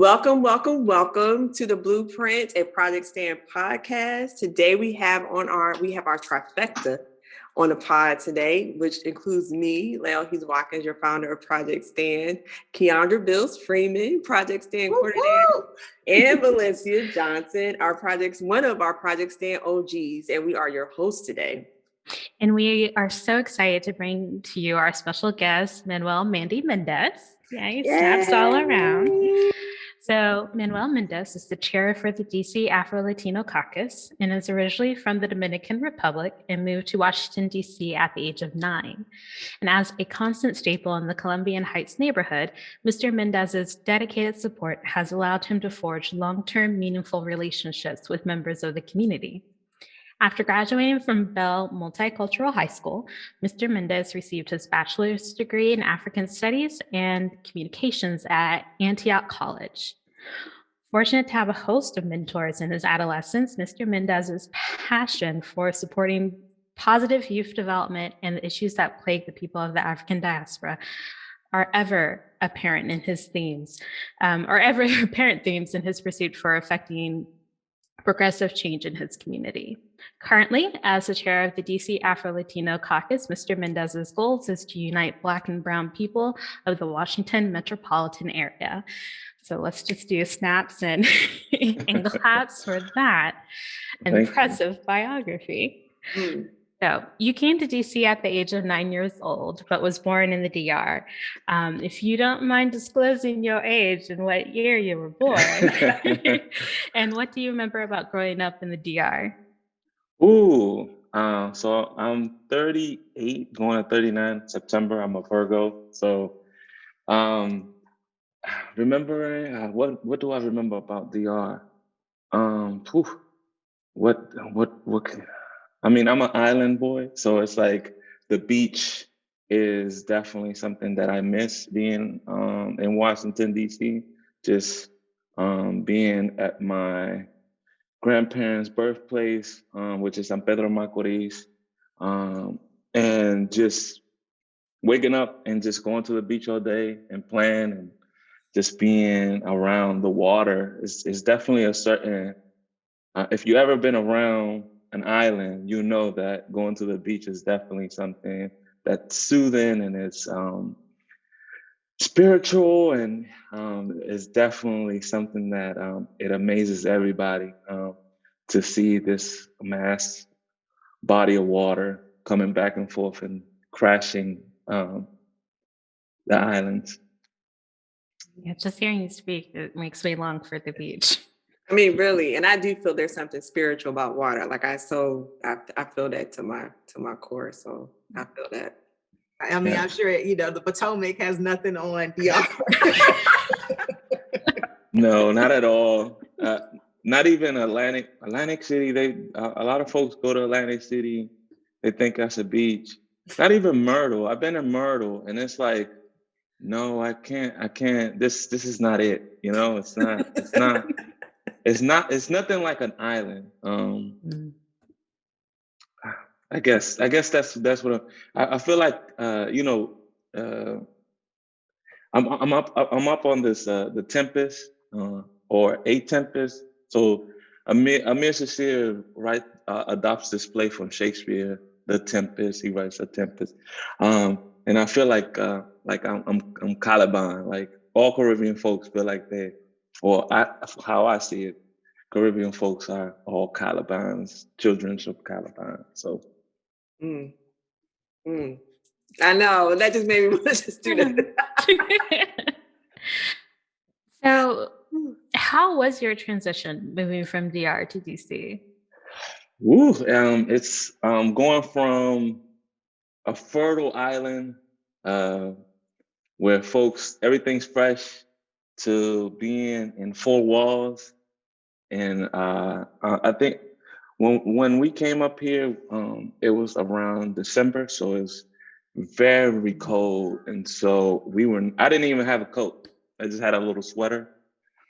Welcome to the Blueprint, a Project Stand podcast. Today we have our trifecta on the pod today, which includes me, Leo Hughes Watkins, your founder of Project Stand, Keandra Bills Freeman, Project Stand coordinator, and Valencia Johnson, one of our Project Stand OGs, and we are your hosts today. And we are so excited to bring to you our special guest, Manuel Mendez. Yay, snaps all around. So Manuel Mendez is the chair for the DC AfroLatino Caucus and is originally from the Dominican Republic and moved to Washington, D.C. at the age of 9. And as a constant staple in the Columbian Heights neighborhood, Mr. Mendez's dedicated support has allowed him to forge long-term, meaningful relationships with members of the community. After graduating from Bell Multicultural High School, Mr. Mendez received his bachelor's degree in African Studies and Communications at Antioch College. Fortunate to have a host of mentors in his adolescence, Mr. Mendez's passion for supporting positive youth development and the issues that plague the people of the African diaspora are ever apparent in his themes, in his pursuit for effecting progressive change in his community. Currently, as the chair of the DC AfroLatino Caucus, Mr. Mendez's goals is to unite Black and Brown people of the Washington metropolitan area. So let's just do snaps and claps for that impressive biography. So you came to DC at the age of 9 years old, but was born in the DR. If you don't mind disclosing your age and what year you were born, and what do you remember about growing up in the DR? So I'm 38, going to 39 September. I'm a Virgo. So remembering, what do I remember about DR? I mean, I'm an island boy, so it's like the beach is definitely something that I miss being in Washington, D.C., just being at my grandparents' birthplace, which is San Pedro Macorís, and just waking up and just going to the beach all day and playing and just being around the water is definitely a certain, if you ever been around an island, you know that going to the beach is definitely something that's soothing and it's spiritual, and it's definitely something that it amazes everybody to see this mass body of water coming back and forth and crashing the islands. Yeah, just hearing you speak, it makes me long for the beach. I mean, really, and I do feel there's something spiritual about water. Like I feel that to my core. So I feel that. I mean, I'm sure the Potomac has nothing on DR. No, not at all. Not even Atlantic City. A lot of folks go to Atlantic City. They think that's a beach. Not even Myrtle. I've been in Myrtle, and it's like, no, I can't. This is not it. It's not. It's not. It's nothing like an island. I guess that's what I feel like. I'm up on this the Tempest or A Tempest. So Amir Shashir adopts this play from Shakespeare, The Tempest. He writes The Tempest, and I feel like I'm Caliban. Like all Caribbean folks feel like how I see it, Caribbean folks are all Calibans, children of Caliban. So. I know, that just made me want to just do that. So how was your transition moving from DR to DC? It's going from a fertile island where everything's fresh, to being in 4 walls. And I think when we came up here, it was around December, so it was very cold. And so I didn't even have a coat. I just had a little sweater.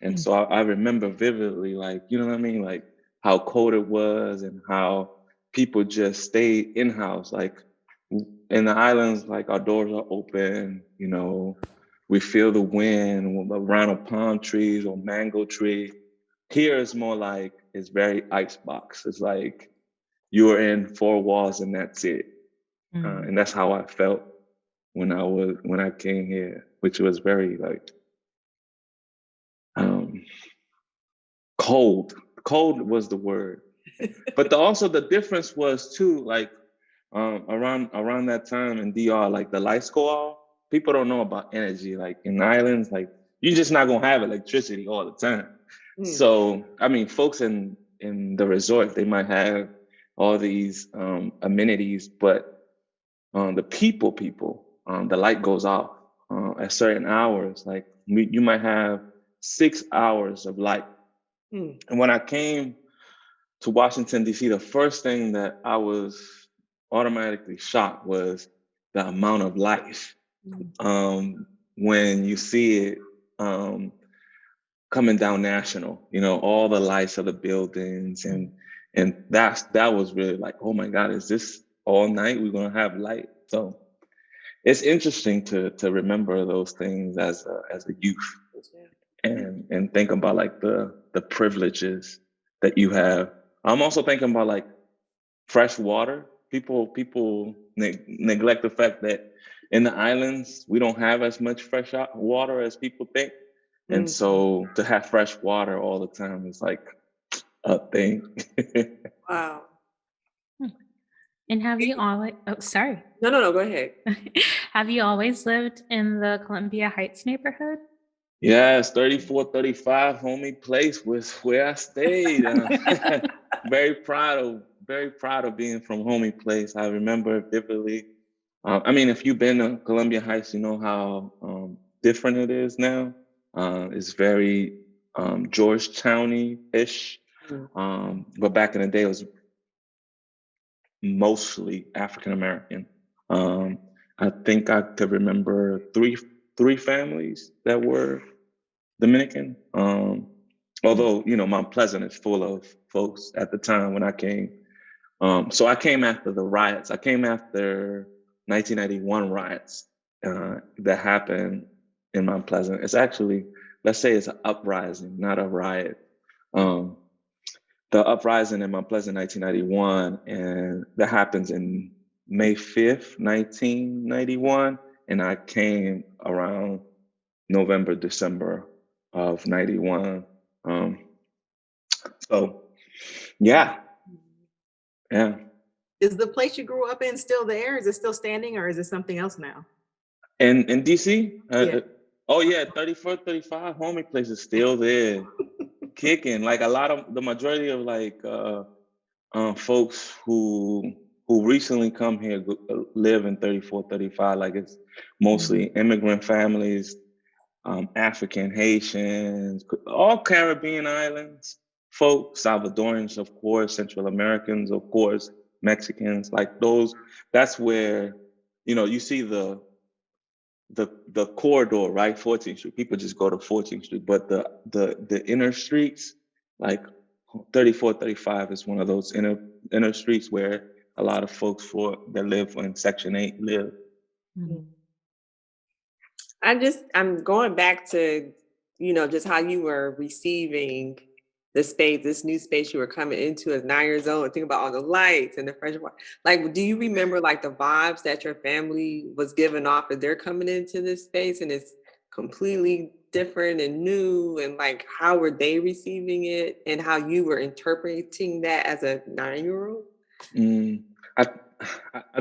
And so I remember vividly, like, you know what I mean? Like how cold it was and how people just stayed in-house. Like in the islands, like our doors are open, we feel the wind around a palm trees or mango tree. Here it's more like, it's very icebox. It's like you're in four walls and that's it. And that's how I felt when I came here, which was very like cold. Cold was the word. But also the difference was too, like around that time in DR, like the lights go off. People don't know about energy. Like in islands, like you're just not gonna have electricity all the time. So I mean, folks in the resort, they might have all these amenities, but the people, the light goes off at certain hours. Like you might have 6 hours of light. And when I came to Washington, D.C., the first thing that I was automatically shocked was the amount of life. When you see it coming down National, you know, all the lights of the buildings, and that was really like, oh my God, is this all night we're gonna have light? So it's interesting to remember those things as a youth, and think about like the privileges that you have. I'm also thinking about like fresh water. People neglect the fact that in the islands we don't have as much fresh water as people think, and so to have fresh water all the time is like a thing. Wow. And have you always? Oh, sorry. No. Go ahead. Have you always lived in the Columbia Heights neighborhood? Yes, 3435 Homie Place was where I stayed. Very proud of being from Homie Place. I remember vividly. I mean, if you've been to Columbia Heights, you know how different it is now. It's very Georgetowny-ish. But back in the day, it was mostly African American. I think I could remember three families that were Dominican. Although, you know, Mount Pleasant is full of folks at the time when I came. So I came after the riots. I came after 1991 riots that happened in Mount Pleasant. It's actually, let's say it's an uprising, not a riot. The uprising in Mount Pleasant, 1991, and that happens in May 5th, 1991. And I came around November, December of 91. So yeah. Is the place you grew up in still there? Is it still standing, or is it something else now? In DC? Yeah. Oh yeah, 3435 Homie Place is still there. Kicking. Like the majority of like folks who recently come here live in 3435. Like it's mostly immigrant families, African, Haitians, all Caribbean islands, folks, Salvadorans, of course, Central Americans, of course, Mexicans, like those. That's where, you know, you see the corridor, right? 14th Street. People just go to 14th Street, but the inner streets, like 3435 is one of those inner streets where a lot of folks that live in Section 8 live. I'm going back to, you know, just how you were receiving the space, this new space you were coming into as 9 years old, and think about all the lights and the fresh water. Like, do you remember like the vibes that your family was giving off as they're coming into this space and it's completely different and new, and like how were they receiving it and how you were interpreting that as a 9-year-old? I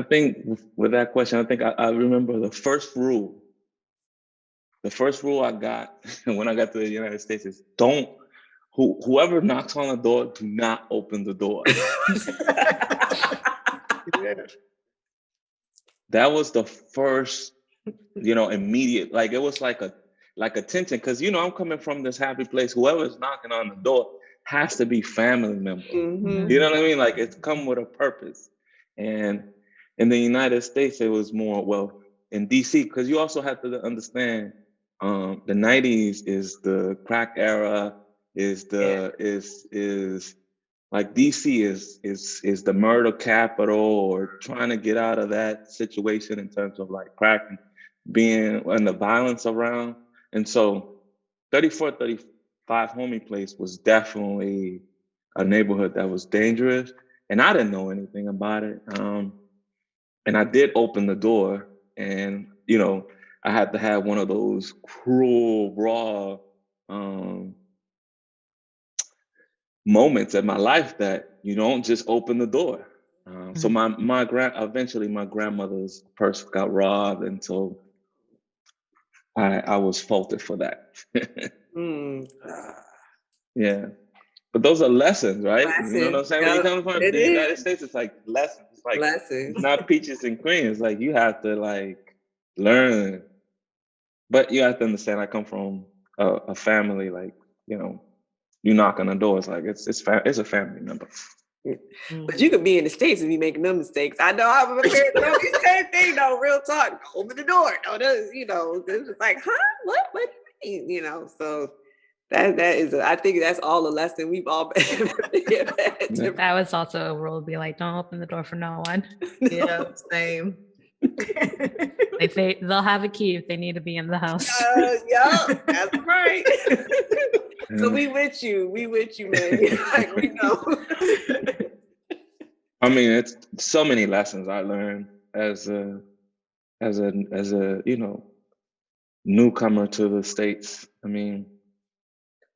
think with that question, I think I remember the first rule. The first rule I got when I got to the United States is whoever knocks on the door, do not open the door. That was the first, you know, immediate, like it was like a tension, because, you know, I'm coming from this happy place. Whoever's knocking on the door has to be family member. You know what I mean? Like it's come with a purpose. And in the United States, it was more, well, in DC, because you also have to understand, the 90s is the crack era, is like DC is the murder capital, or trying to get out of that situation in terms of like crack. being and the violence around. And so 3435 Homie Place was definitely a neighborhood that was dangerous. And I didn't know anything about it. And I did open the door, and, you know, I had to have one of those cruel, raw moments in my life that you don't just open the door. So eventually my grandmother's purse got robbed, and so I was faulted for that. Yeah, but those are lessons, right? You know what I'm saying? When you come from the United States, it's like lessons. It's like it's not peaches and cream. It's like you have to like learn. But you have to understand, I come from a family, like, you know, you knock on the door, it's like it's a family member. But you could be in the States and be making them mistakes. I know I'm prepared to do the same thing, though. Real talk. Open the door. You know, it's just like, huh? What do you mean? You know, so that is, I think that's all a lesson we've all been. That was also a rule, be like, don't open the door for no one. Yeah, same. They'll have a key if they need to be in the house. Yeah, that's right. So we with you, man. Like, we know. I mean, it's so many lessons I learned as a you know, newcomer to the States. I mean,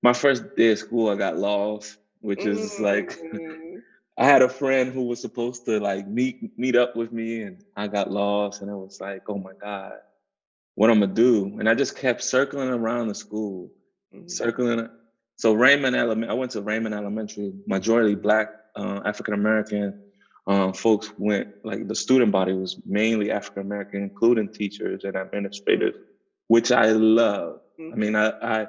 my first day of school, I got lost, which is like, I had a friend who was supposed to like meet up with me, and I got lost, and it was like, oh my God, what I'm gonna do? And I just kept circling around the school, circling. So I went to Raymond Elementary, majority Black, African American folks went, like the student body was mainly African American, including teachers and administrators, which I love. I mean, I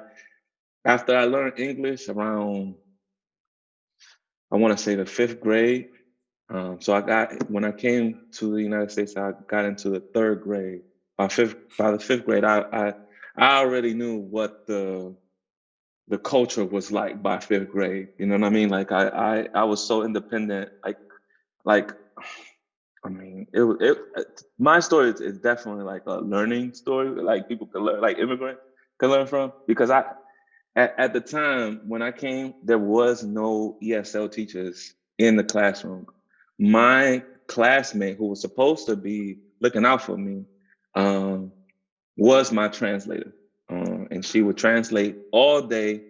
after I learned English around, I want to say the 5th grade. So when I came to the United States, I got into the 3rd grade. By the 5th grade, I already knew what the culture was like by 5th grade. You know what I mean? Like I was so independent. Like I mean, my story is definitely like a learning story. Like people can learn, like immigrants can learn from, because at the time when I came, there was no ESL teachers in the classroom. My classmate, who was supposed to be looking out for me, was my translator, and she would translate all day.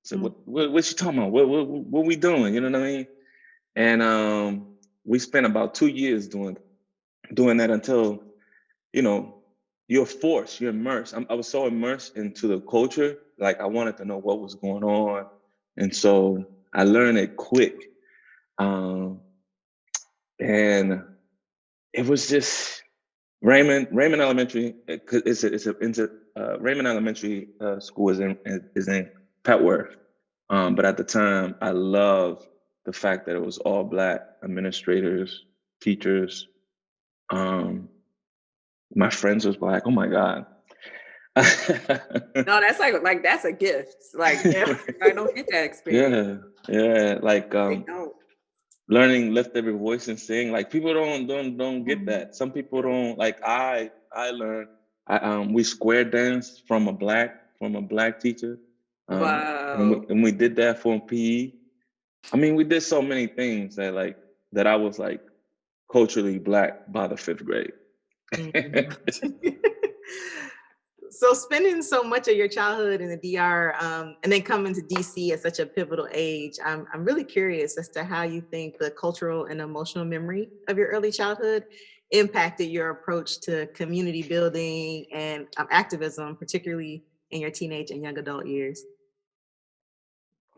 So what you talking about? What we doing? You know what I mean? And we spent about 2 years doing that until, you know, you're immersed. I was so immersed into the culture, like I wanted to know what was going on. And so I learned it quick. And it was just Raymond Elementary. Raymond Elementary School is in Petworth. But at the time, I loved the fact that it was all Black administrators, teachers. My friends was Black. Oh my God. No, that's like that's a gift. Like, I don't get that experience. Yeah. Like learning lift every voice and sing. Like people don't get that. Some people don't. Like I learned. We square danced from a black teacher. Wow. And we did that for PE. I mean, we did so many things that I was like culturally Black by the 5th grade. So spending so much of your childhood in the DR, and then coming to DC at such a pivotal age, I'm really curious as to how you think the cultural and emotional memory of your early childhood impacted your approach to community building and activism, particularly in your teenage and young adult years.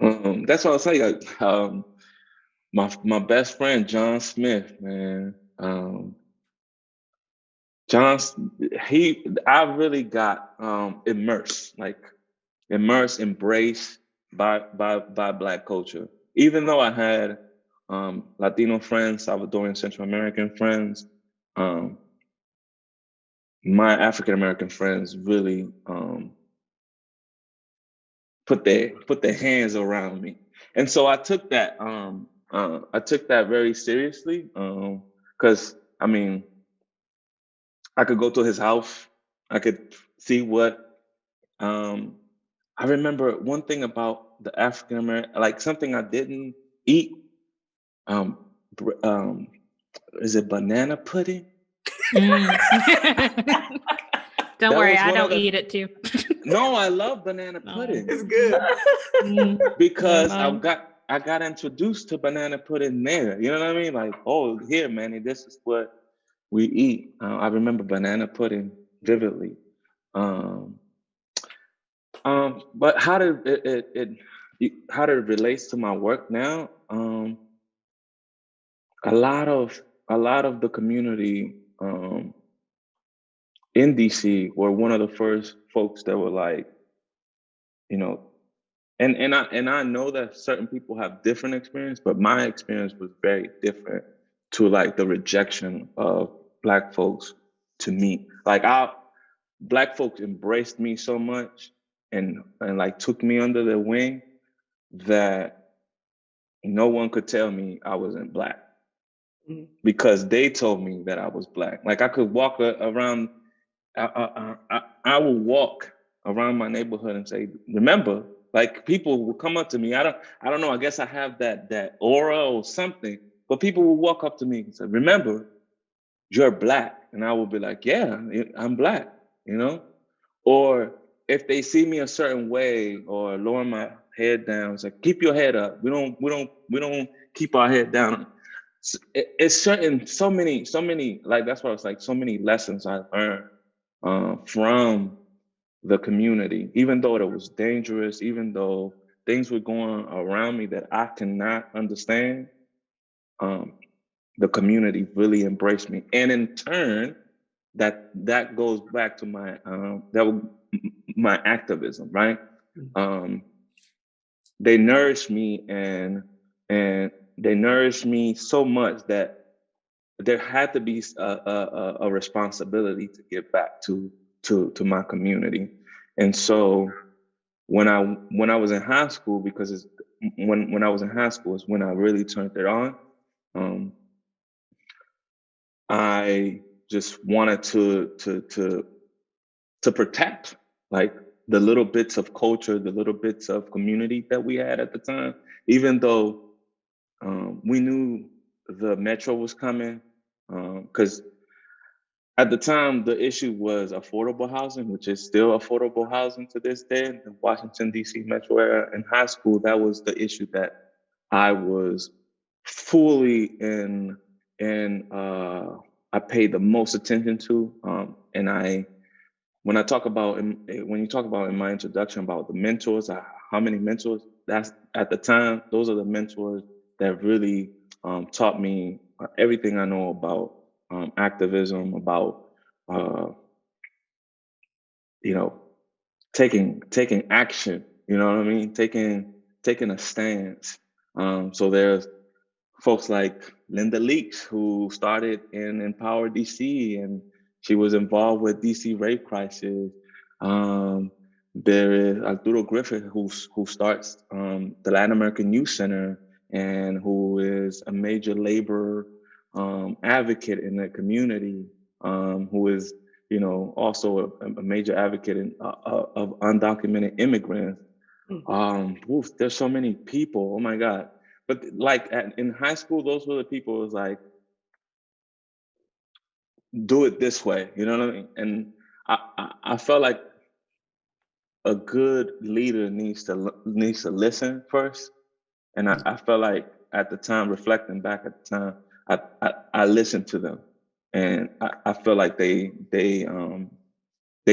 That's what I'll tell you. My best friend, John Smith, man. I really got immersed, embraced by Black culture. Even though I had Latino friends, Salvadorian, Central American friends, my African American friends really put their hands around me, and so I took that very seriously, because I mean, I could go to his house I could see what I remember one thing about the African American, like something I didn't eat. Um, is it banana pudding? Mm. Don't That worry, was I one of don't the. eat it too. No, I love banana No. pudding It's good. Mm. because No. I got introduced to banana pudding there. You know what I mean? Like, oh, here, Manny, this is what we eat. I remember banana pudding vividly. Um, but how did how did it relates to my work now? A lot of the community in DC were one of the first folks that were like, you know, and I know that certain people have different experience, but my experience was very different to like the rejection of Black folks to me. Like Black folks embraced me so much and like took me under their wing that no one could tell me I wasn't Black because they told me that I was Black. Like I could walk around, I would walk around my neighborhood and say, remember, like people will come up to me. I don't know. I guess I have that aura or something, but people will walk up to me and say, remember, you're Black. And I will be like, yeah, I'm Black, you know? Or if they see me a certain way or lower my head down, it's like, keep your head up. We don't keep our head down. It's certain, so many, like, that's why it's like so many lessons I learned from the community, even though it was dangerous, even though things were going around me that I cannot understand. The community really embraced me, and in turn, that goes back to my activism, right? They nourished me, and they nourished me so much that there had to be a responsibility to give back to my community. And so when I was in high school, because when I was in high school is when I really turned it on. I just wanted to protect like the little bits of culture, the little bits of community that we had at the time, even though we knew the metro was coming, because at the time the issue was affordable housing, which is still affordable housing to this day in the Washington D.C. metro area. In high school, that was the issue that I was fully I paid the most attention to, and when you talk about in my introduction about the mentors, how many mentors, that's at the time, those are the mentors that really taught me everything I know about activism, about taking action, you know what I mean, taking a stance. So there's folks like Linda Leaks, who started in Empower DC, and she was involved with DC rape crisis. There is Arturo Griffith, who starts the Latin American Youth Center, and who is a major labor advocate in the community, who is also a major advocate of undocumented immigrants. There's so many people. Oh my God. But like in high school, those were the people who was like, do it this way. You know what I mean? And I felt like a good leader needs to listen first. And I felt like at the time, reflecting back at the time, I listened to them, and I feel like they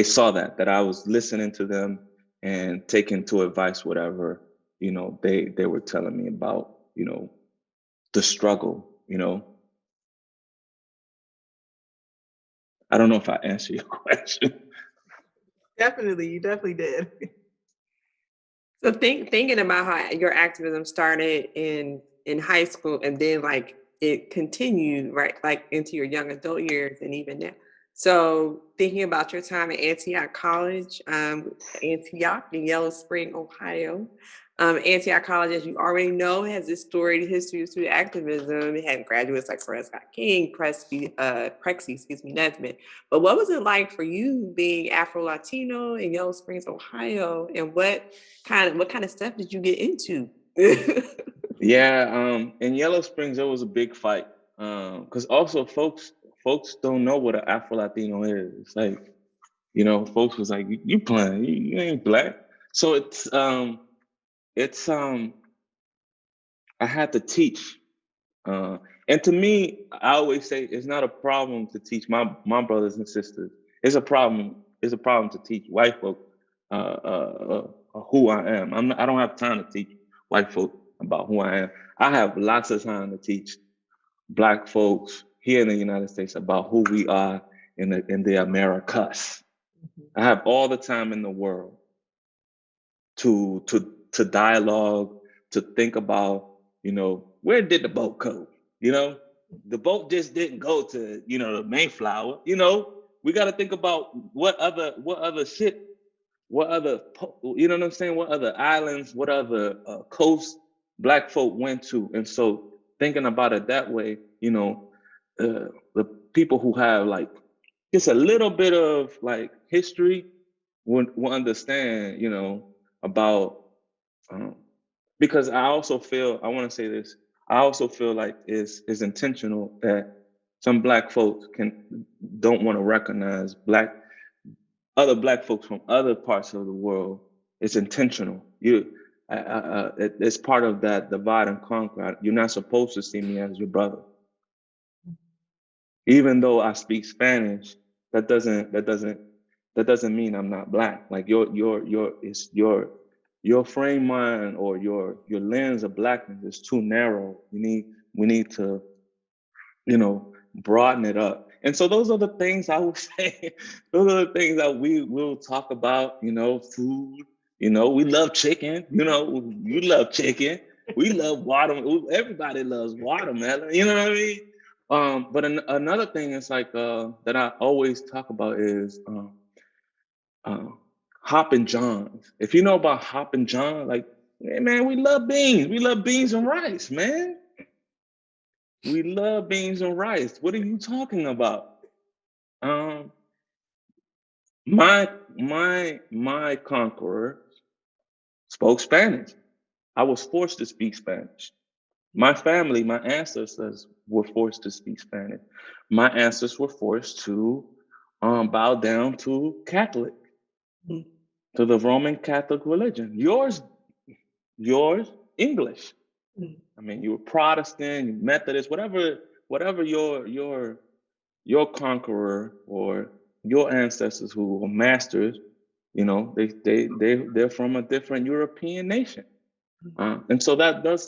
saw that I was listening to them and taking to advice whatever they were telling me about the struggle. I don't know if I answered your question. Definitely, you definitely did. So thinking about how your activism started in high school and then like it continued right like into your young adult years and even now. So thinking about your time at Antioch College, Antioch in Yellow Spring, Ohio, Antioch College, as you already know, has this storied history of student activism. It had graduates like Prescott King, Prexy, Nesbitt. But what was it like for you being Afro-Latino in Yellow Springs, Ohio? And what kind of stuff did you get into? Yeah, in Yellow Springs, there was a big fight. Because also folks don't know what an Afro-Latino is. It's like, folks was like, you playing, you ain't black. So it's I had to teach. And to me, I always say it's not a problem to teach my brothers and sisters. It's a problem to teach white folk who I am. I don't have time to teach white folk about who I am. I have lots of time to teach Black folks here in the United States about who we are in the Americas. I have all the time in the world to dialogue, to think about, where did the boat go? The boat just didn't go to, the Mayflower. We got to think about what other shit, what other, what I'm saying? What other islands, what other coasts Black folk went to. And so thinking about it that way, the people who have like just a little bit of like history will understand, about, because I also feel, I want to say this, I also feel like it's intentional that some Black folks don't want to recognize other Black folks from other parts of the world. It's intentional. It's part of that divide and conquer. You're not supposed to see me as your brother. Even though I speak Spanish, that doesn't mean I'm not Black. Like your frame mind or your lens of Blackness is too narrow. We need to, broaden it up. And so those are the things I would say. Those are the things that we will talk about. Food. We love chicken. You love chicken. We love watermelon. Everybody loves watermelon. You know what I mean? But another thing is like that I always talk about is Hoppin' Johns. If you know about Hoppin' John, like, hey, man, we love beans. We love beans and rice, man. We love beans and rice. What are you talking about? My conqueror spoke Spanish. I was forced to speak Spanish. My family, my ancestors were forced to speak Spanish. My ancestors were forced to bow down to Catholic, to the Roman Catholic religion. Yours, English. I mean, you were Protestant, Methodist, whatever your conqueror or your ancestors who were masters, they're from a different European nation, and so that does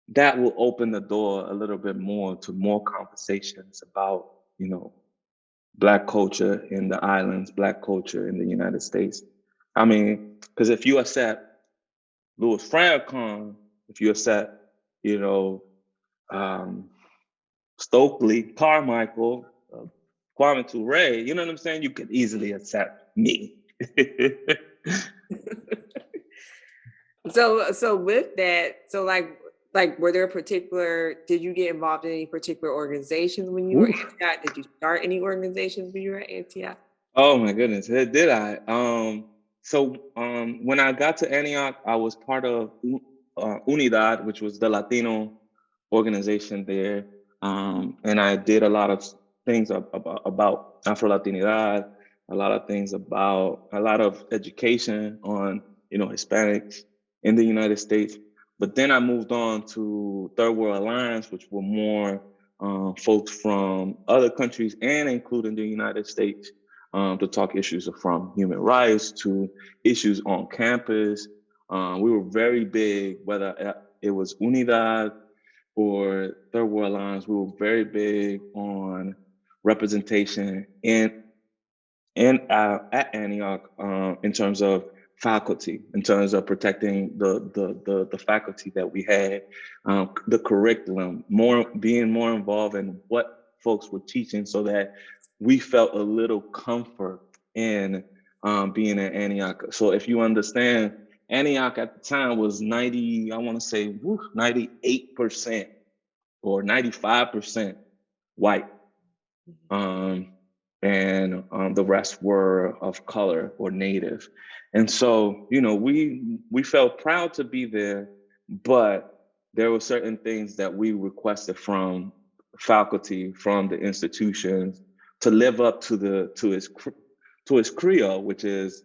that will open the door a little bit more to more conversations about Black culture in the islands, Black culture in the United States. I mean, because if you accept Louis Farrakhan, if you accept, Stokely Carmichael, Kwame Ture, you know what I'm saying? You could easily accept me. So with that, so like were there did you get involved in any particular organizations when you were at Antioch? Did you start any organizations when you were at Antioch? Oh my goodness, did I? So when I got to Antioch, I was part of Unidad, which was the Latino organization there. And I did a lot of things about Afro-Latinidad, a lot of education on, Hispanics in the United States. But then I moved on to Third World Alliance, which were more folks from other countries and including the United States, to talk issues from human rights to issues on campus. We were very big, whether it was Unidad or Third World Alliance, we were very big on representation at Antioch in terms of faculty, in terms of protecting the faculty that we had, the curriculum, being more involved in what folks were teaching so that we felt a little comfort in being at Antioch. So if you understand, Antioch at the time was 98% or 95% white. And the rest were of color or native. And so, we felt proud to be there, but there were certain things that we requested from faculty, from the institutions, to live up to his credo, which is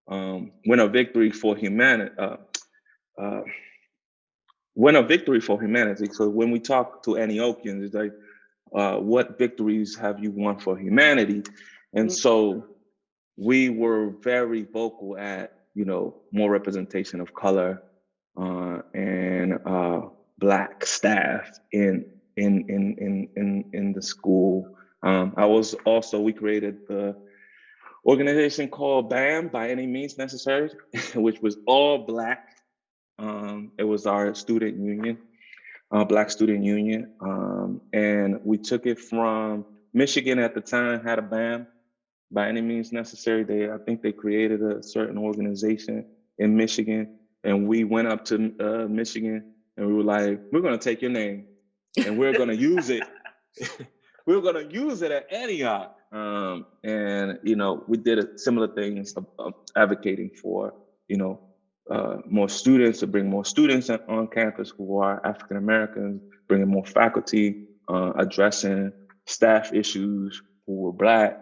win a victory for humanity. Win a victory for humanity. So when we talk to Antiochians, it's like, what victories have you won for humanity? And so we were very vocal at, more representation of color and Black staff in the school. We created the organization called BAM, By Any Means Necessary, which was all Black. It was our student union. Black Student Union. And we took it from Michigan at the time, had a BAM, By Any Means Necessary. I think they created a certain organization in Michigan. And we went up to Michigan and we were like, we're going to take your name and we're going to use it. We're going to use it at Antioch. And, we did similar things of advocating for, more students, to bring more students on campus who are African Americans, bringing more faculty, addressing staff issues who were Black,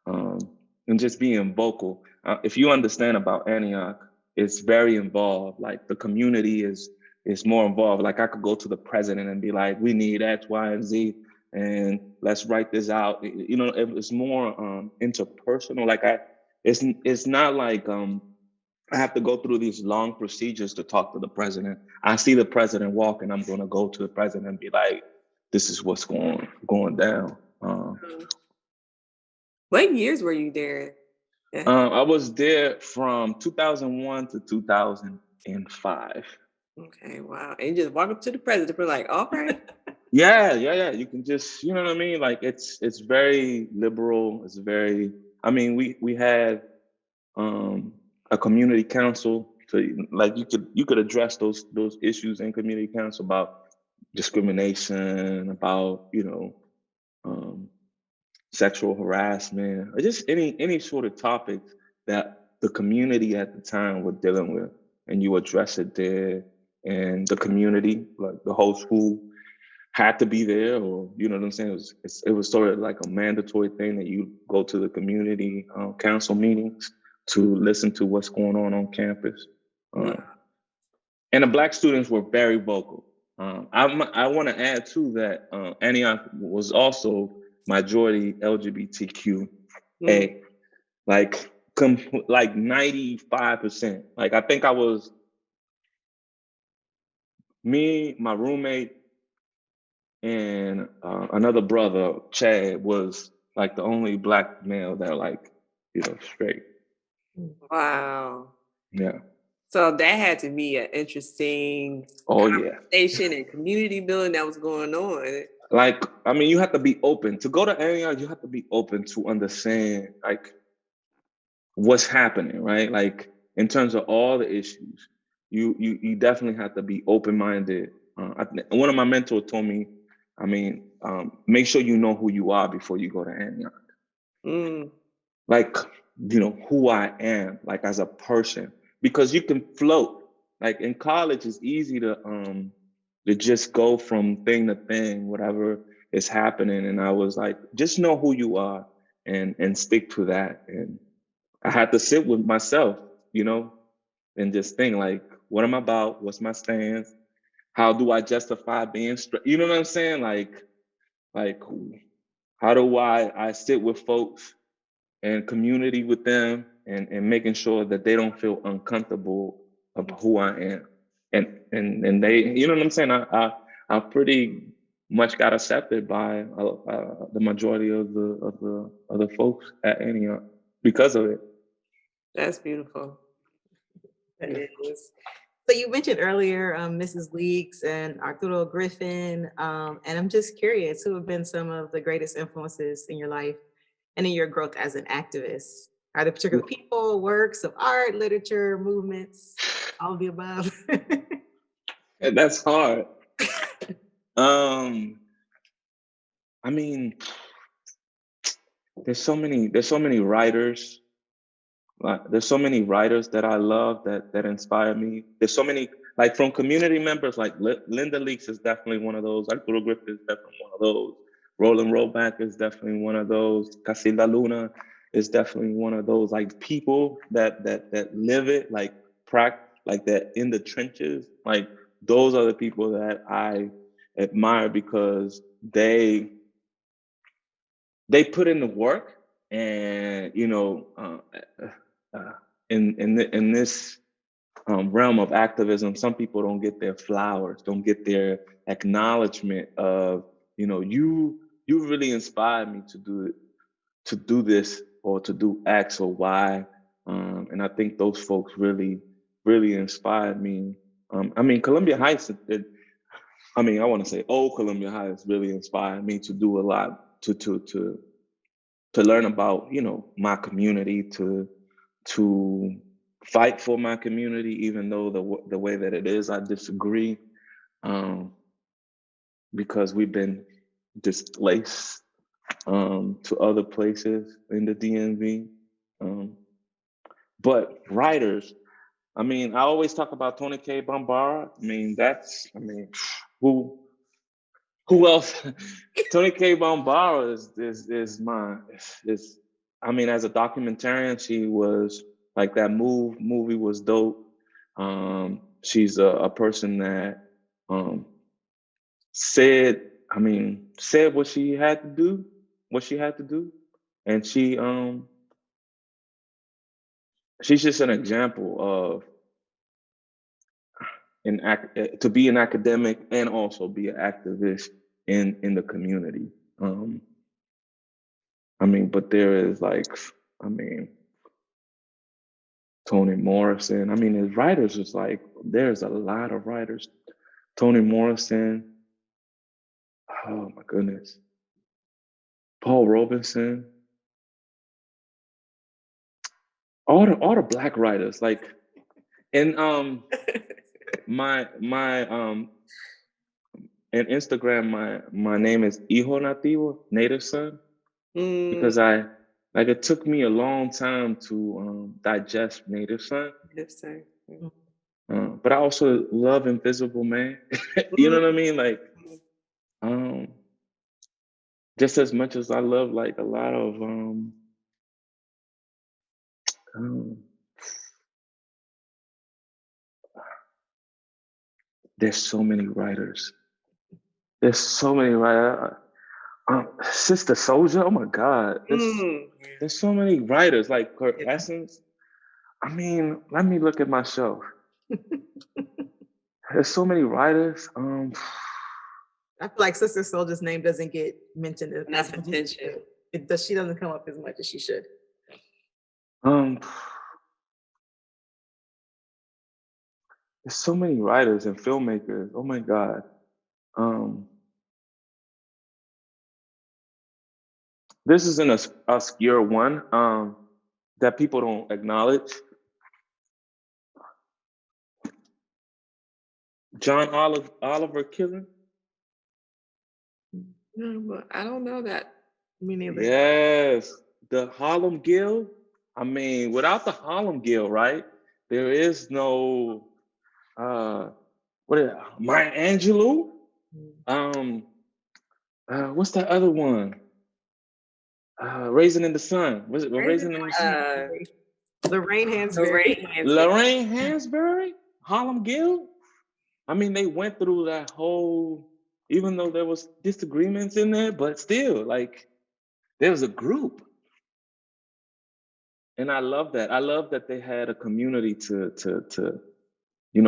and just being vocal. If you understand about Antioch, it's very involved. Like the community is more involved. Like I could go to the president and be like, we need X, Y, and Z, and let's write this out. It's more interpersonal. Like it's not like I have to go through these long procedures to talk to the president. I see the president walk, and I'm going to go to the president and be like, "This is what's going down." What years were you there? I was there from 2001 to 2005. Okay, wow. And you just walk up to the president, we're like, all right. Yeah. You can just, you know what I mean? Like it's very liberal. It's very, we had a community council. So like you could address those issues in community council about discrimination, about, sexual harassment, or just any sort of topics that the community at the time were dealing with, and you address it there. And the community, like the whole school, had to be there, or you know what I'm saying. It was sort of like a mandatory thing that you go to the community council meetings to listen to what's going on campus. And the Black students were very vocal. I want to add too that Antioch was also majority LGBTQA, like 95%. Like I think I was me, my roommate, and another brother, Chad, was like the only Black male that like, straight. Wow. Yeah. So that had to be an interesting conversation and community building that was going on. Like, you have to be open. To go to Antioch, you have to be open to understand, like, what's happening, right? Like, in terms of all the issues, you definitely have to be open-minded. One of my mentors told me, make sure you know who you are before you go to Antioch. Like, who I am, like, as a person. Because you can float. Like, in college, it's easy to just go from thing to thing, whatever is happening. And I was like, just know who you are and stick to that. And I had to sit with myself, and just think like, what am I about? What's my stance? How do I justify being straight? You know what I'm saying? Like, how do I sit with folks and community with them and making sure that they don't feel uncomfortable about who I am. And they, you know what I'm saying? I pretty much got accepted by the majority of the folks at Antioch because of it. That's beautiful. It is. So you mentioned earlier Mrs. Leaks and Arturo Griffin, and I'm just curious, who have been some of the greatest influences in your life and in your growth as an activist? Are there particular people, works of art, literature, movements, all of the above? That's hard. I mean, there's so many writers. There's so many writers that I love that inspire me. There's so many, like, from community members, like Linda Leaks is definitely one of those. Arturo Griffith is definitely one of those. Roland Roback is definitely one of those. Casilda Luna is definitely one of those, like, people that live it, like that in the trenches. Like, those are the people that I admire because they put in the work, and in this realm of activism, some people don't get their flowers, don't get their acknowledgement of, you really inspired me to do this or to do X or Y. And I think those folks really, really inspired me. I mean, Columbia Heights, I want to say old Columbia Heights really inspired me to do a lot, to learn about, my community, to fight for my community, even though the way that it is, I disagree, because we've been displaced to other places in the DMV. But writers, I always talk about Tony K. Bambara. Who else? Tony K. Bambara is as a documentarian, she was like, that movie was dope. She's a person that said what she had to do, and she's just an example of to be an academic and also be an activist in the community. But there is Toni Morrison. As writers, it's like, there's a lot of writers. Toni Morrison, oh my goodness. Paul Robeson. All the Black writers, like, and my in Instagram, my name is Hijo Nativo, native son, because it took me a long time to digest native son. But I also love Invisible Man. You know what I mean? Like, just as much as I love, like, a lot of there's so many writers. Sister Soldier, oh my God. There's so many writers, like her Essence. Let me look at my shelf. There's so many writers. I feel like Sister Soldier's name doesn't get mentioned enough attention. She doesn't come up as much as she should. There's so many writers and filmmakers. Oh my God. This is an obscure one that people don't acknowledge. John Oliver Killen. No, I don't know that. Me neither. Yes, the Harlem Guild. Without the Harlem Guild, right? There is no Maya Angelou. What's that other one? Raisin in the Sun. Was it Raisin in the Sun? Lorraine Hansberry. Lorraine Hansberry? Harlem Guild? They went through that whole, even though there was disagreements in there, but still, like, there was a group. And I love that. I love that they had a community to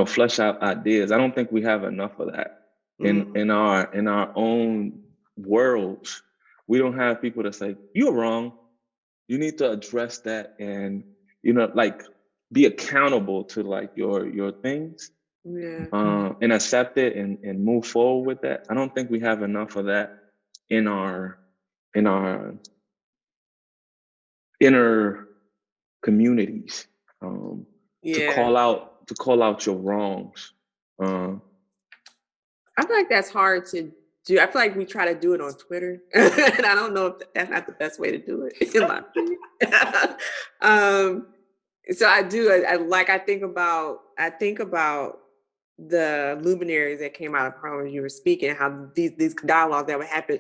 flesh out ideas. I don't think we have enough of that in our own worlds. We don't have people that say, you're wrong. You need to address that and, be accountable to, like, your things. Yeah. And accept it and move forward with that. I don't think we have enough of that in our inner communities, to call out your wrongs. I feel like that's hard to do. I feel like we try to do it on Twitter, and I don't know if that's not the best way to do it, in my opinion. So I do. I think about the luminaries that came out of Harlem as you were speaking, how these dialogues that would happen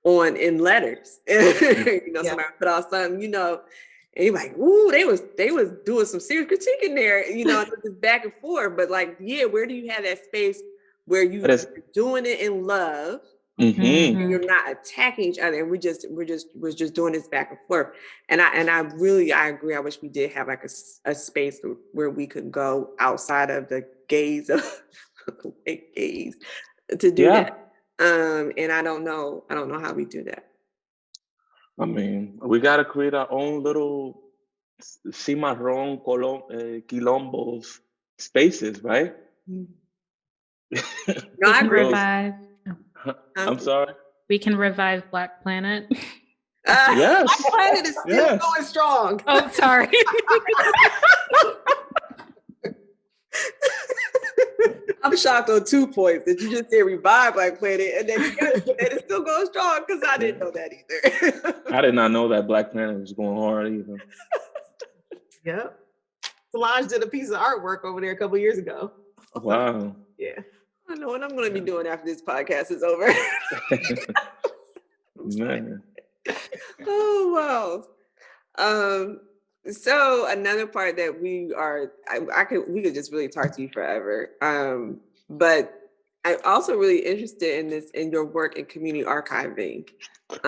in letters. Somebody put out something, and you're like, ooh, they was doing some serious critique in there, just back and forth. But like, where do you have that space where you're doing it in love, and you're not attacking each other, and we're just doing this back and forth. And I agree. I wish we did have like a space where we could go outside of the gaze of gaze to do that. And I don't know how we do that. I mean, we got to create our own little cimarrón quilombos spaces, right? No, I revive. I'm sorry. We can revive Black Planet. Yes. Black Planet is still going strong. Oh, sorry. I'm shocked on 2 points that you just said revive Black Planet, and then it's still going strong, because I didn't know that either. I did not know that Black Planet was going hard either. Yep. Solange did a piece of artwork over there a couple years ago. Wow. Yeah. I know what I'm going to be doing after this podcast is over. Man. Oh, wow. So another part that we could just really talk to you forever. But I'm also really interested in your work in community archiving,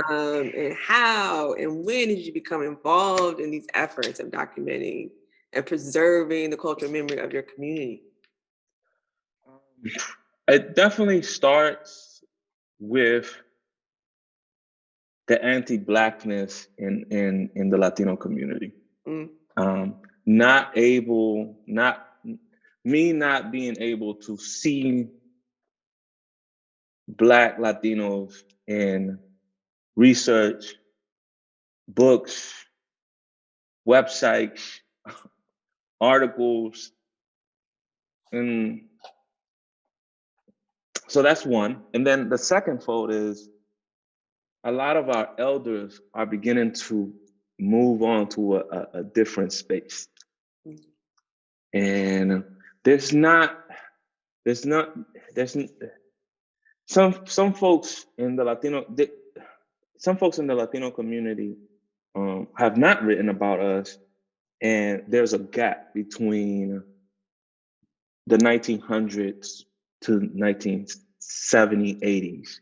and how and when did you become involved in these efforts of documenting and preserving the cultural memory of your community? It definitely starts with the anti-Blackness in the Latino community. Not being able to see Black Latinos in research, books, websites, articles, and so that's one. And then the second fold is a lot of our elders are beginning to move on to a different space. And there's some folks in the Latino community have not written about us, and there's a gap between the 1900s to 1970s, 80s.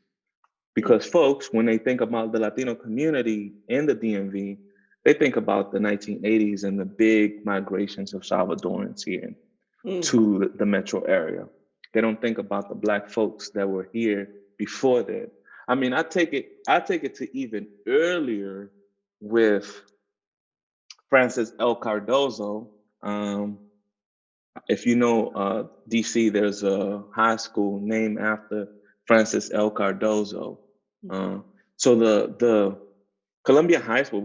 Because folks, when they think about the Latino community in the DMV, they think about the 1980s and the big migrations of Salvadorans here to the metro area. They don't think about the Black folks that were here before that. I mean, I take it to even earlier with Francis L. Cardozo. If you know DC, there's a high school named after Francis L. Cardozo. So the Columbia High School,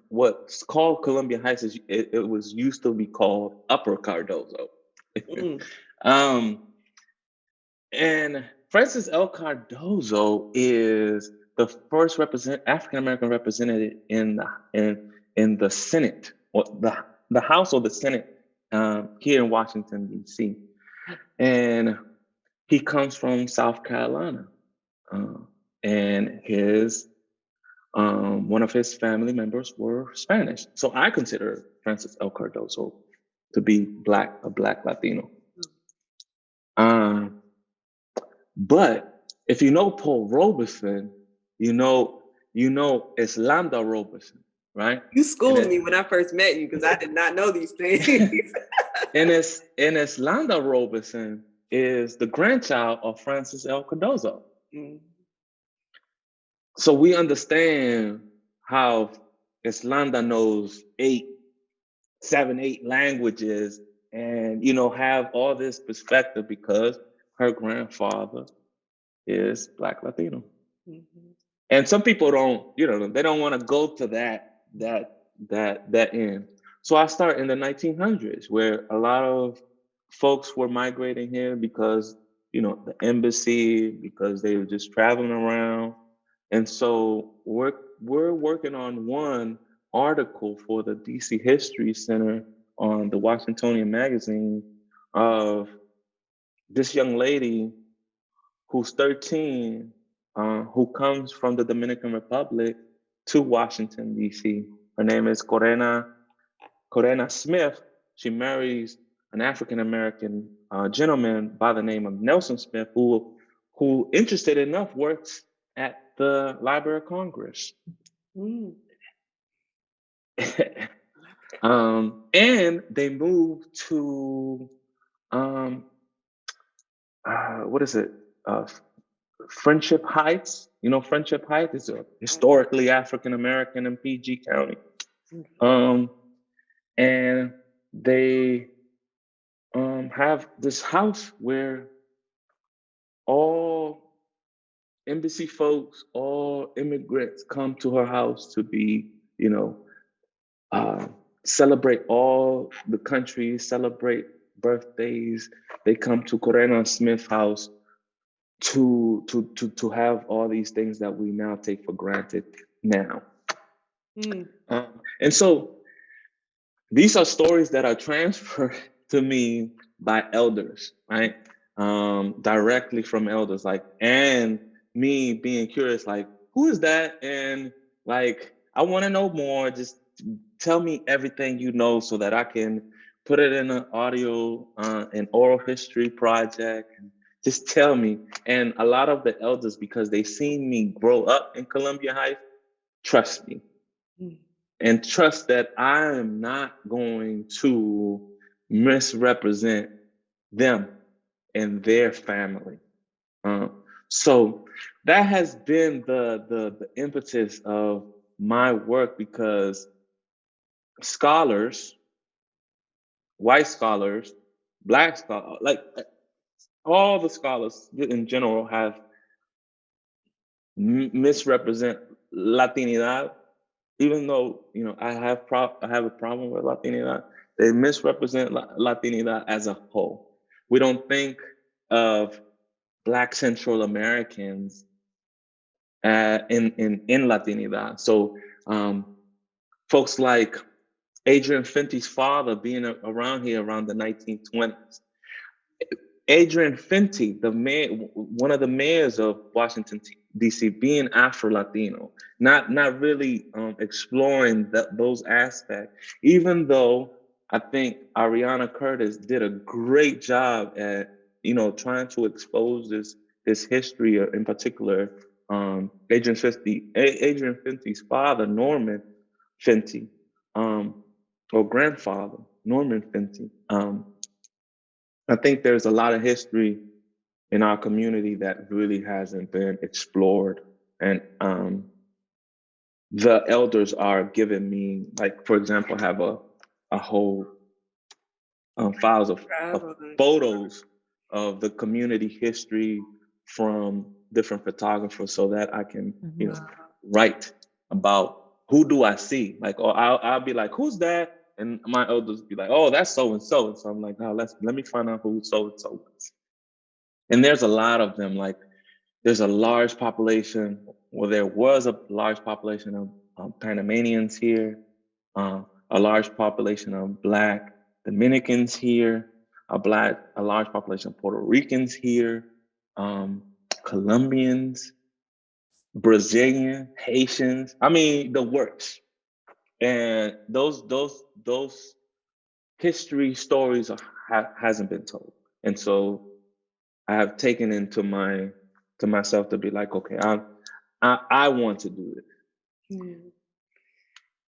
what's called Columbia High School, it was used to be called Upper Cardozo. And Francis L. Cardozo is the first African American representative in the Senate, or the House or the Senate here in Washington, D.C. And he comes from South Carolina, and one of his family members were Spanish. So I consider Francis L. Cardozo to be a Black Latino. But if you know Paul Robeson, you know Islanda Robeson, right? You schooled me when I first met you, because I did not know these things. and Islanda Robeson is the grandchild of Francis L. Cardozo. So we understand how Islanda knows 7, 8 languages, and have all this perspective because her grandfather is Black Latino. And some people don't, they don't want to go to that that end. So I start in the 1900s, where a lot of folks were migrating here because, the embassy, because they were just traveling around. And so we're working on one article for the DC History Center on the Washingtonian magazine of this young lady who's 13, who comes from the Dominican Republic to Washington, D.C. Her name is Corena Smith. She marries an African-American gentleman by the name of Nelson Smith, who interested enough, works at the Library of Congress. Mm. And they moved to, what is it? Friendship Heights. Friendship Heights is a historically African-American in PG County. And they have this house where all embassy folks, all immigrants come to her house to be, celebrate all the countries, celebrate birthdays. They come to Corena Smith house to have all these things that we now take for granted now. And so these are stories that are transferred to me by elders, right? Directly from elders, and me being curious, who is that? And I want to know more. Just tell me everything you know so that I can put it in an audio, an oral history project. Just tell me. And a lot of the elders, because they seen me grow up in Columbia Heights, trust me. And trust that I am not going to misrepresent them and their family. So that has been the impetus of my work, because scholars, white scholars, Black scholars, all the scholars in general have misrepresent Latinidad. Even though I have a problem with Latinidad, they misrepresent Latinidad as a whole. We don't think of Black Central Americans in Latinidad. So folks like Adrian Fenty's father being around here around the 1920s. Adrian Fenty, one of the mayors of Washington, D.C., being Afro-Latino, not really exploring those aspects, even though I think Ariana Curtis did a great job at, trying to expose this history, in particular, Adrian Fenty's father, Norman Fenty, or grandfather, Norman Fenty. I think there's a lot of history in our community that really hasn't been explored. And the elders are giving me, for example, have a whole files of photos of the community history from different photographers, so that I can, write about who do I see? I'll be like, who's that? And my elders be like, oh, that's so and so. And so I'm like, let me find out who so and so is. And there's a lot of them. There's a large population. Well, there was a large population of Panamanians here, a large population of Black Dominicans here, a large population of Puerto Ricans here, Colombians, Brazilian, Haitians. I mean, the works. And those history stories hasn't been told. And so I have taken into myself to be like, okay, I want to do this.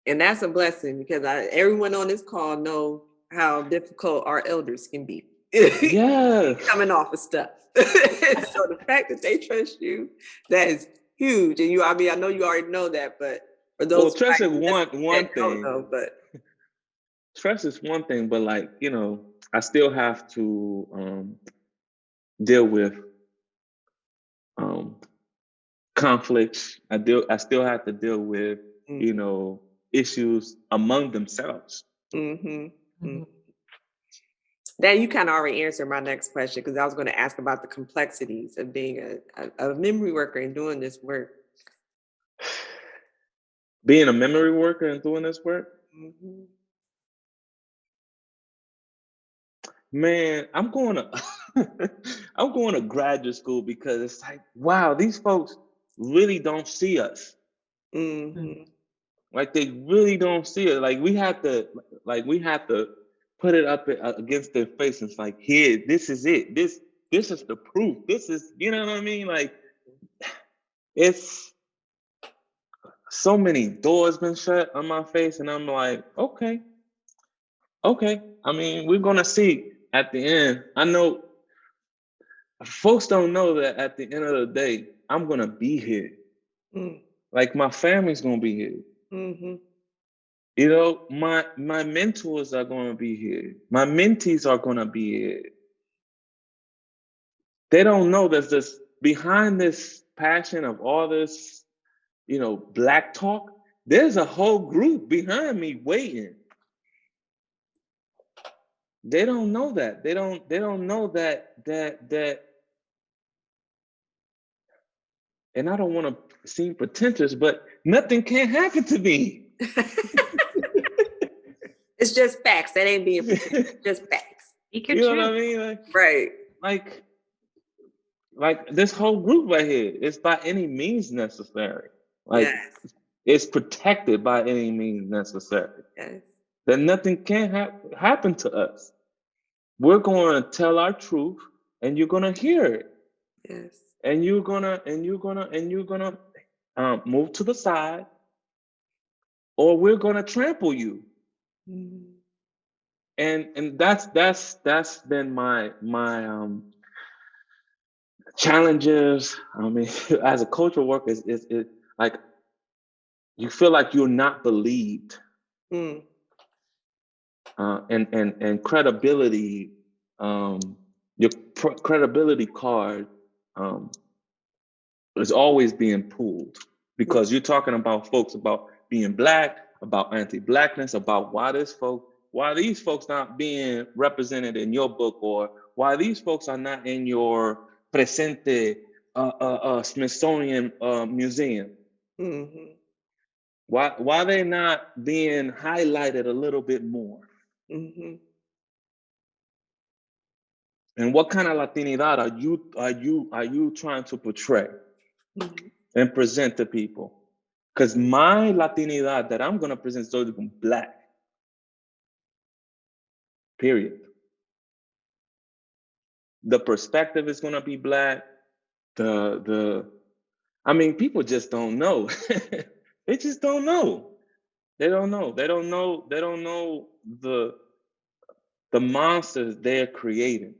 And that's a blessing, because everyone on this call know how difficult our elders can be. Yeah. Coming off of stuff. So the fact that they trust you, that is huge. And I know you already know that, but for those trust is one thing. Trust is one thing, but I still have to deal with conflicts. I still have to deal with, issues among themselves. That you kind of already answered my next question, because I was going to ask about the complexities of being a memory worker and doing this work. Being a memory worker and doing this work? Man, I'm going to graduate school because it's like, wow, these folks really don't see us. Like they really don't see it. Like we have to put it up against their face. And it's like, here, this is it. This is the proof. This is, you know what I mean? Like, it's so many doors been shut on my face, and I'm like, okay. I mean, we're gonna see at the end. I know folks don't know that at the end of the day, I'm gonna be here. Like my family's gonna be here. You know, my mentors are gonna be here. My mentees are gonna be here. They don't know that this behind this passion of all this, you know, Black talk, there's a whole group behind me waiting. They don't know that. They don't know that. And I don't want to seem pretentious, but nothing can happen to me. It's just facts. That ain't being pretentious. Just facts. You know what I mean? Like, right. Like this whole group right here, it's by any means necessary. Like it's protected by any means necessary. Yes. That nothing can happen to us. We're going to tell our truth, and you're going to hear it. Yes. And you're gonna move to the side, or we're gonna trample you. And that's been my challenges. I mean, as a cultural worker, it's like you feel like you're not believed, and credibility. Your credibility card is always being pulled because you're talking about folks about being Black, about anti-Blackness, about why these folks not being represented in your book, or why these folks are not in your presente Smithsonian museum. Why they not being highlighted a little bit more? And what kind of Latinidad are you trying to portray and present to people? Because my Latinidad that I'm gonna present is always Black. Period. The perspective is gonna be Black. I mean, people just don't know. They just don't know. They don't know. They don't know the monsters they're creating.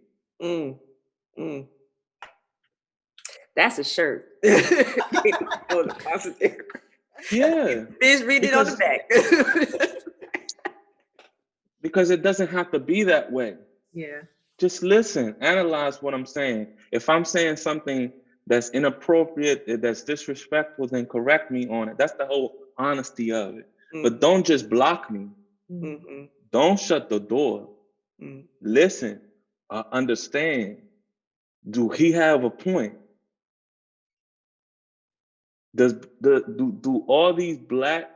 That's a shirt. Yeah. Bitch, read it on the back. Because it doesn't have to be that way. Yeah. Just listen, analyze what I'm saying. If I'm saying something that's inappropriate, that's disrespectful, then correct me on it. That's the whole honesty of it. But don't just block me. Don't shut the door. Listen, understand. Do he have a point? Do all these black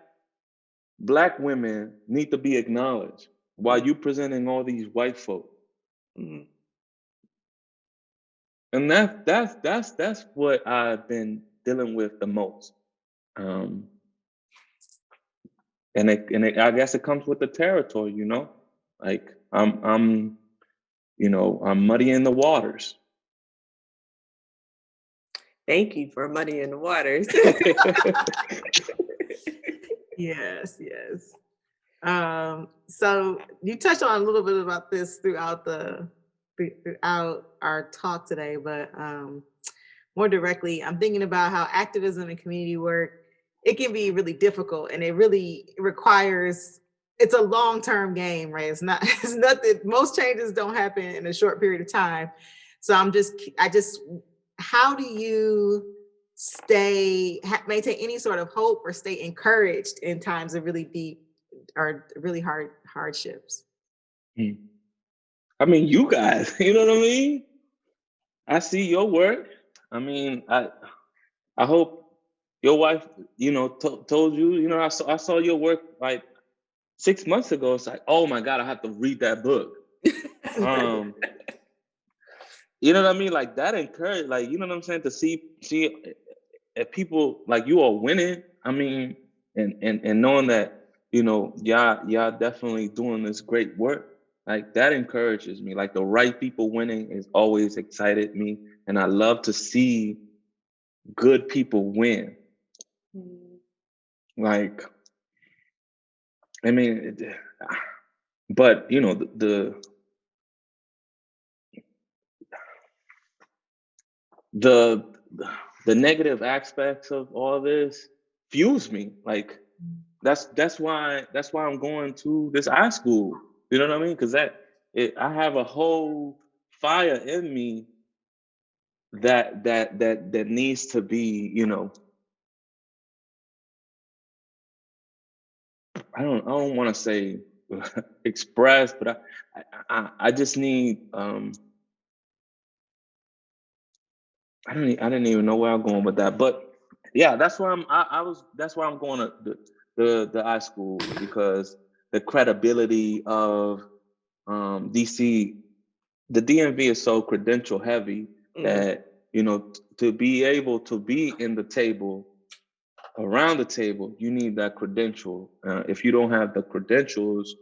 women need to be acknowledged while you presenting all these white folk? And that's what I've been dealing with the most. And I guess it comes with the territory, you know. Like I'm muddying the waters. Thank you for muddying the waters. Yes. So you touched on a little bit about this throughout our talk today, but more directly, I'm thinking about how activism and community work, it can be really difficult, and it really requires, it's a long-term game, right? It's nothing, most changes don't happen in a short period of time. So how do you maintain any sort of hope or stay encouraged in times of really deep or really hard hardships? I mean, you guys, you know what I mean? I see your work. I mean, I hope your wife, told you, I saw your work like 6 months ago. It's like, oh my God, I have to read that book. You know what I mean? Like that encouraged, like, you know what I'm saying? To see if people like you are winning. I mean, and knowing that, y'all definitely doing this great work. Like that encourages me. Like the right people winning is always excited me. And I love to see good people win. Like, I mean, but the negative aspects of all this fuels me. Like that's why I'm going to this high school. You know what I mean? Because I have a whole fire in me that needs to be, I don't want to say expressed, but I just need I didn't even know where I'm going with that, but yeah, that's why that's why I'm going to the high school, because the credibility of DC, the DMV is so credential heavy that to be able to be in the table, around the table, you need that credential. If you don't have the credentials,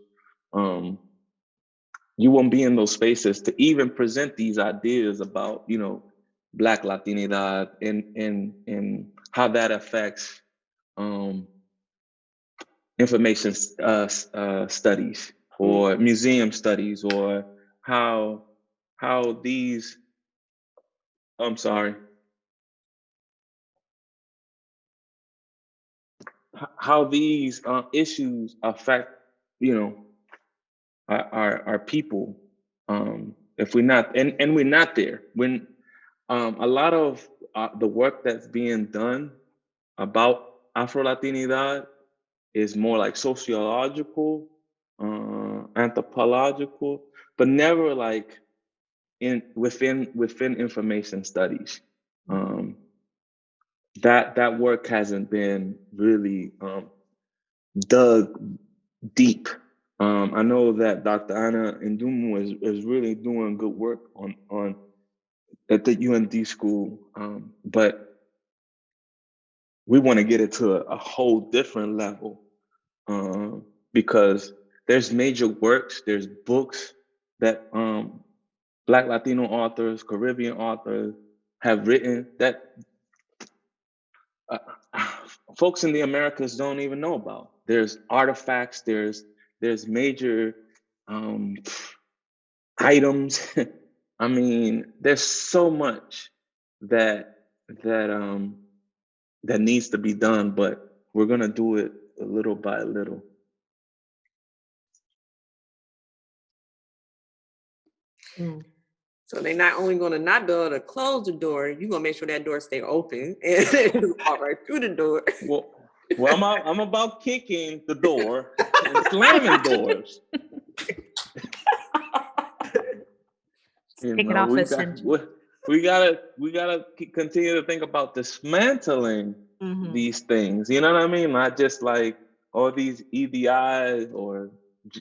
you won't be in those spaces to even present these ideas about Black Latinidad and how that affects information studies or museum studies, or how these how these issues affect our people, if we're not and we're not there when a lot of the work that's being done about Afro-Latinidad is more like sociological, anthropological, but never like within information studies. That work hasn't been really dug deep. I know that Dr. Anna Ndumu is really doing good work on at the UND school, but we want to get it to a whole different level, because there's major works, there's books that Black Latino authors, Caribbean authors have written that folks in the Americas don't even know about. There's artifacts, there's major items. I mean, there's so much that needs to be done, but we're gonna do it little by little. So they're not only going to not be able to close the door, you're going to make sure that door stay open and walk right through the door. Well, I'm about kicking the door and slamming doors. Take it off we gotta continue to think about dismantling these things. You know what I mean? Not just like all these EDI or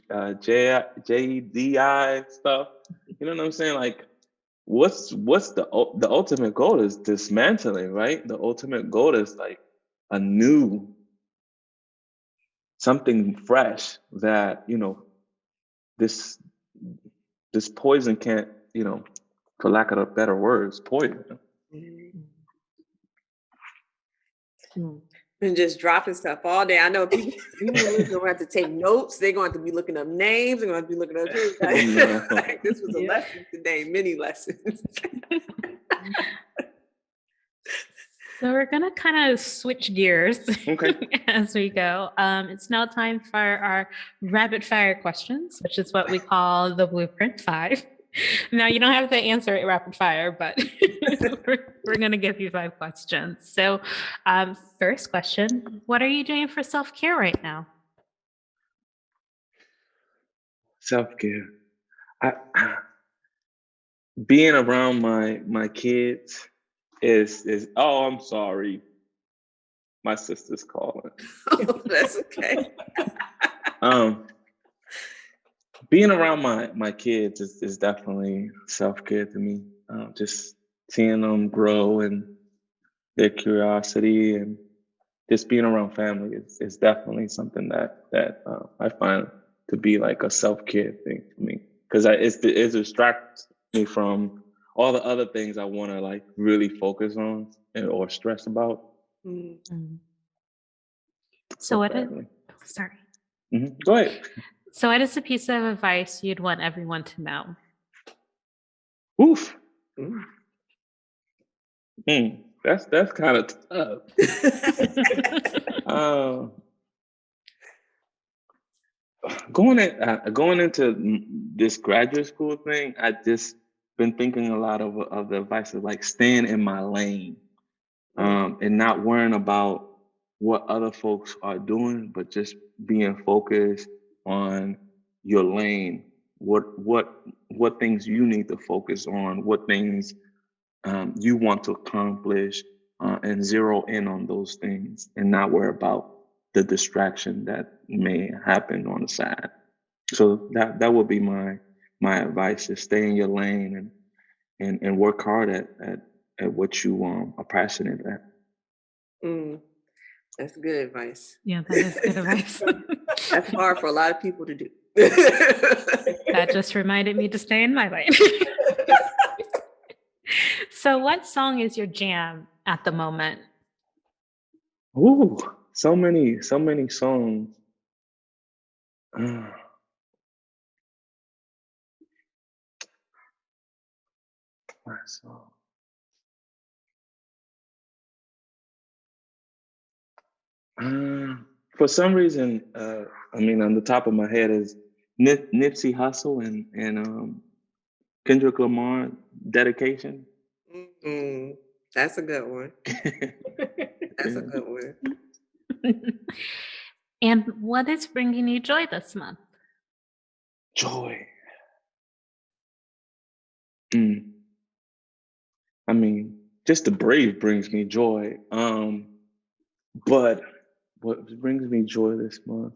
JEDI stuff. You know what I'm saying? Like, what's the ultimate goal is dismantling, right? The ultimate goal is like a new, something fresh that this poison can't, for lack of better words, poison. And just dropping stuff all day. I know people are going to have to take notes. They're going to be looking up names. They're going to be looking up things. Like, this was a lesson today, many lessons. So we're going to kind of switch gears as we go. It's now time for our rapid fire questions, which is what we call the Blueprint 5. Now you don't have to answer it rapid fire, but we're going to give you 5 questions. So first question, what are you doing for self-care right now? Self-care. Being around my kids is oh, I'm sorry. My sister's calling. Oh, that's okay. Being around my kids is definitely self-care to me. Just seeing them grow and their curiosity, and just being around family is definitely something that I find to be like a self-care thing for me, because it distracts me from all the other things I want to like really focus on or stress about. Mm-hmm. So what is, sorry. Mm-hmm. Go ahead. So what is a piece of advice you'd want everyone to know? Oof. That's kind of tough. Going into this graduate school thing, I just been thinking a lot of the advice of like staying in my lane, and not worrying about what other folks are doing, but just being focused on your lane. What things you need to focus on, what things you want to accomplish, and zero in on those things, and not worry about the distraction that may happen on the side. So that would be my advice: is stay in your lane and work hard at what you are passionate at. That's good advice. Yeah, that is good advice. That's hard for a lot of people to do. That just reminded me to stay in my lane. So what song is your jam at the moment? Ooh, so many songs. My song. For some reason, on the top of my head is Nipsey Hussle and Kendrick Lamar, Dedication. That's a good one. That's a good one. And what is bringing you joy this month? Joy. Just the brave brings me joy. But what brings me joy this month?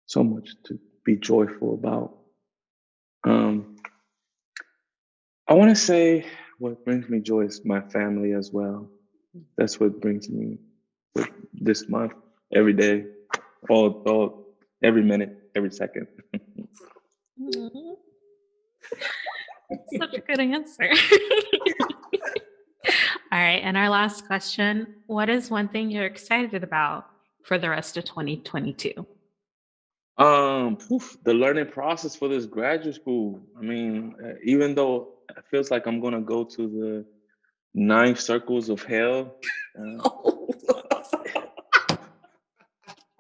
So much to be joyful about. I want to say what brings me joy is my family as well. That's what brings me this month, every day, all every minute, every second. Such a good answer. All right, and our last question, what is one thing you're excited about for the rest of 2022? The learning process for this graduate school. Even though it feels like I'm gonna go to the 9 circles of hell,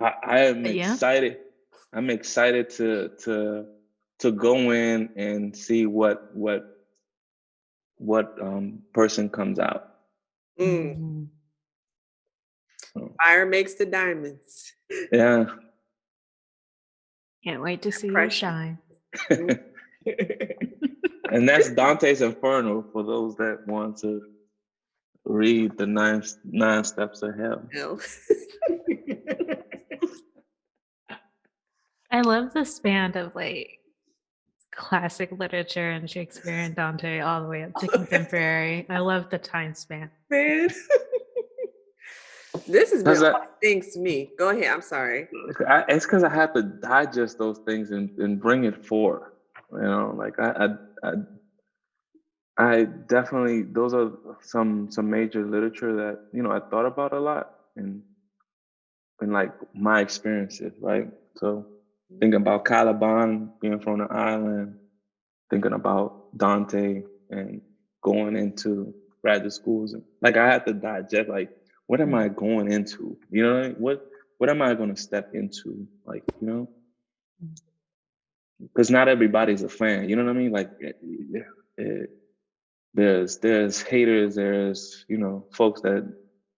I am excited. I'm excited to go in and see what person comes out. Fire makes the diamonds. Yeah. Can't wait to see you shine. And that's Dante's Inferno for those that want to read the nine steps of hell. I love the span of like classic literature and Shakespeare and Dante all the way up to contemporary. I love the time span. Man. This has been all things to me. Go ahead. I'm sorry. It's because I have to digest those things and bring it forth. Like I definitely, those are some major literature that I thought about a lot and like my experiences, right? So thinking about Caliban, being from the island, thinking about Dante and going into graduate schools, and like I had to digest, like, what am I going into? What am I going to step into? because not everybody's a fan. You know what I mean? Like, there's haters. There's folks that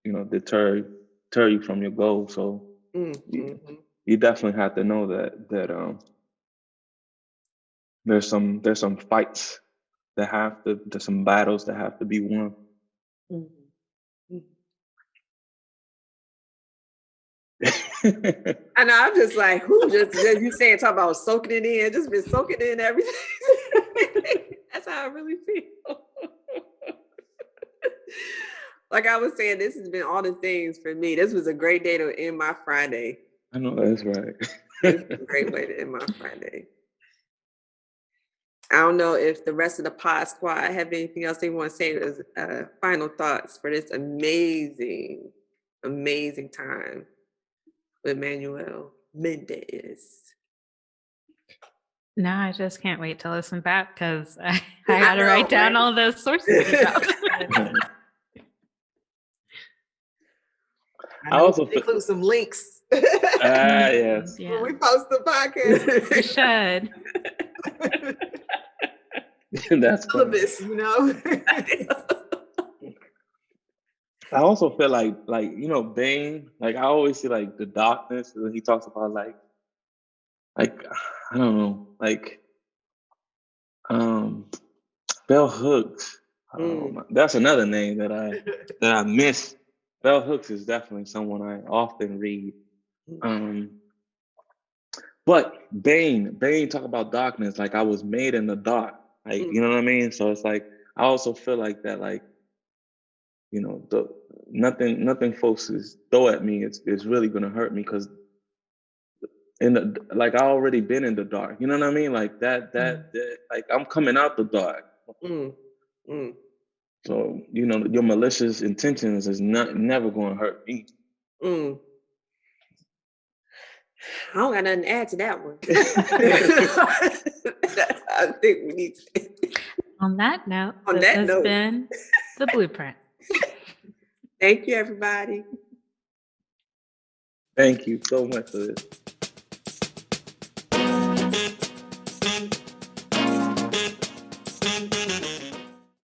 deter you from your goal. So you definitely have to know that there's some fights there's some battles that have to be won. I know, I'm just like, you saying, talk about soaking it in, just been soaking in everything. That's how I really feel. Like I was saying, this has been all the things for me. This was a great day to end my Friday. I know, that's right. It's a great way to end my Friday. I don't know if the rest of the pod squad have anything else they want to say as final thoughts for this amazing time with Manuel Mendez. No, I just can't wait to listen back because I got to write down all those sources. I also include some links. Yes. Yeah. When we post the podcast. We should. That's syllabus, I also feel like Bane, like I always see like the darkness when he talks about like I don't know, like Bell Hooks. That's another name that I miss. Bell Hooks is definitely someone I often read. But Bane talk about darkness, like I was made in the dark. Like, you know what I mean? So it's like I also feel like that, like, nothing folks throw at me is really gonna hurt me because like I already been in the dark. You know what I mean? Like that like I'm coming out the dark. So, your malicious intentions is never gonna hurt me. I don't got nothing to add to that one. I think we need to. On that note, this has been The Blueprint. Thank you, everybody. Thank you so much for this.